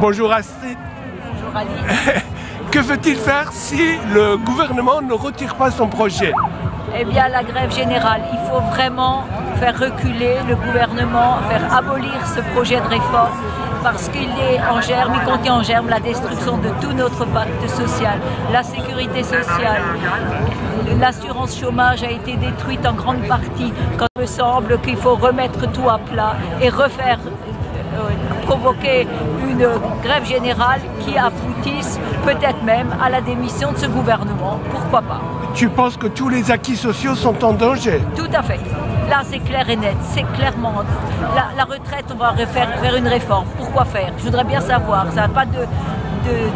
Bonjour Astrid. Bonjour Ali. Que veut-il faire si le gouvernement ne retire pas son projet? Eh bien, la grève générale, il faut vraiment faire reculer le gouvernement, faire abolir ce projet de réforme parce qu'il est en germe, il contient en germe la destruction de tout notre pacte social, la sécurité sociale. L'assurance chômage a été détruite en grande partie quand il me semble qu'il faut remettre tout à plat et refaire provoquer une grève générale qui aboutisse peut-être même à la démission de ce gouvernement. Pourquoi pas? Tu penses que tous les acquis sociaux sont en danger? Tout à fait. Là, c'est clair et net. C'est clairement... La retraite, on va faire une réforme. Pourquoi faire? Je voudrais bien savoir. Ça n'a pas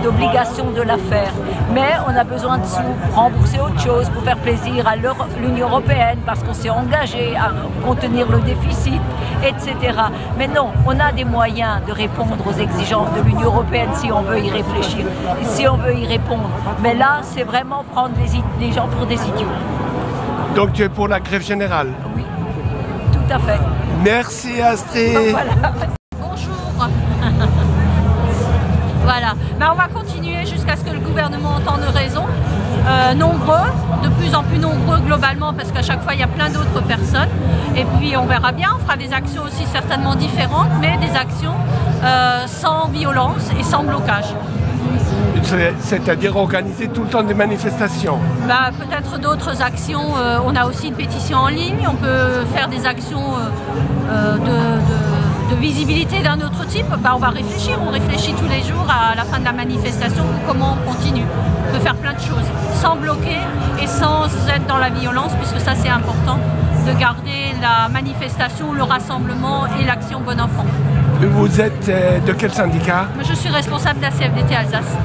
d'obligation de la faire. Mais on a besoin de sous pour rembourser autre chose, pour faire plaisir à l'Union européenne, parce qu'on s'est engagé à contenir le déficit, etc. Mais non, on a des moyens de répondre aux exigences de l'Union européenne si on veut y réfléchir, si on veut y répondre. Mais là, c'est vraiment prendre les gens pour des idiots. Donc tu es pour la grève générale? Oui, tout à fait. Merci Astrid. Voilà. Bonjour. Voilà, on va continuer jusqu'à ce que le gouvernement entende raison. Nombreux, de plus en plus nombreux globalement, parce qu'à chaque fois il y a plein d'autres personnes. Et puis on verra bien, on fera des actions aussi certainement différentes, mais des actions sans violence et sans blocage. C'est-à-dire organiser tout le temps des manifestations? Peut-être d'autres actions, on a aussi une pétition en ligne, on peut faire des actions de visibilité d'un autre type. On va réfléchir, on réfléchit tous les jours à la fin de la manifestation comment on continue. On peut faire plein de choses, sans bloquer et sans être dans la violence, puisque ça c'est important, de garder la manifestation, le rassemblement et l'action bon enfant. Vous êtes de quel syndicat? Je suis responsable de la CFDT Alsace.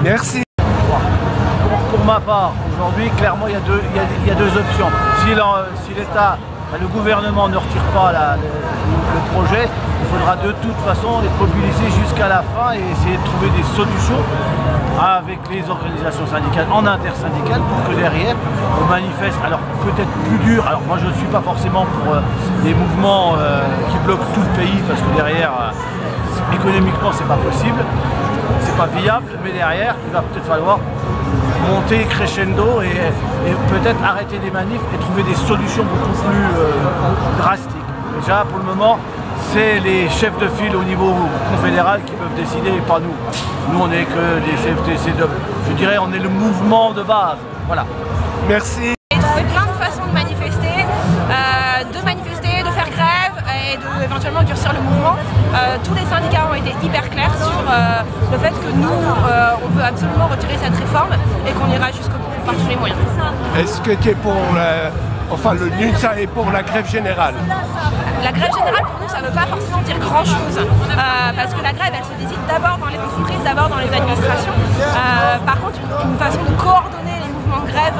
Merci. Pour ma part, aujourd'hui, clairement, il y a deux options. Si l'État, le gouvernement ne retire pas le projet, il faudra de toute façon être mobilisé jusqu'à la fin et essayer de trouver des solutions avec les organisations syndicales, en intersyndicales, pour que derrière, on manifeste, alors peut-être plus dur. Alors moi, je ne suis pas forcément pour des mouvements qui bloquent tout le pays, parce que derrière, économiquement, c'est pas possible. C'est pas viable, mais derrière, il va peut-être falloir monter crescendo et peut-être arrêter des manifs et trouver des solutions beaucoup plus drastiques. Déjà, pour le moment, c'est les chefs de file au niveau confédéral qui peuvent décider et pas nous. Nous, on n'est que des CFTC, je dirais, on est le mouvement de base. Voilà. Merci. Et trouver plein de façons de manifester, de faire grève et éventuellement durcir le mouvement. Tous les syndicats ont été hyper clairs sur le fait que nous, on veut absolument retirer cette réforme et qu'on ira jusqu'au bout par tous les moyens. Est-ce que tu es pour le NUNSA est pour la grève générale? La grève générale, pour nous, ça ne veut pas forcément dire grand-chose. Parce que la grève, elle se décide d'abord dans les entreprises, d'abord dans les administrations. Par contre, une façon de coordonner les mouvements de grève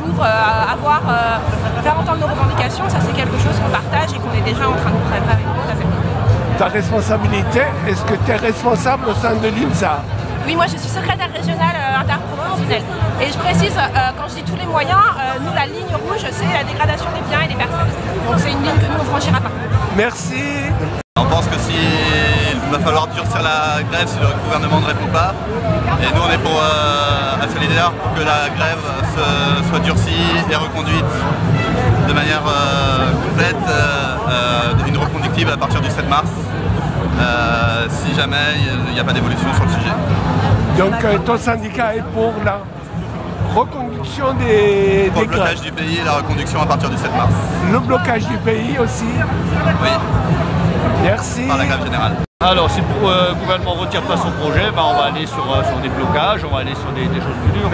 pour faire entendre nos revendications, ça c'est quelque chose qu'on partage et qu'on est déjà en train de préparer. Tout à fait. Ta responsabilité, est-ce que tu es responsable au sein de l'INSA? Oui, moi je suis secrétaire régionale interprofessionnelle. Et je précise, quand je dis tous les moyens, nous la ligne rouge c'est la dégradation des biens et des personnes. Donc c'est une ligne que nous on ne franchira pas. Merci. On pense que s'il va falloir durcir la grève si le gouvernement ne répond pas. Et nous on est pour solidaire pour que la grève soit durcie et reconduite de manière complète, une reconductible à partir du 7 mars. Si jamais il n'y a pas d'évolution sur le sujet. Donc ton syndicat est pour la reconduction des Pour le blocage du pays et la reconduction à partir du 7 mars. Le blocage du pays aussi? Oui. Merci. Par la grève générale. Alors si le gouvernement ne retire pas son projet, on va aller sur des blocages, on va aller sur des choses plus dures.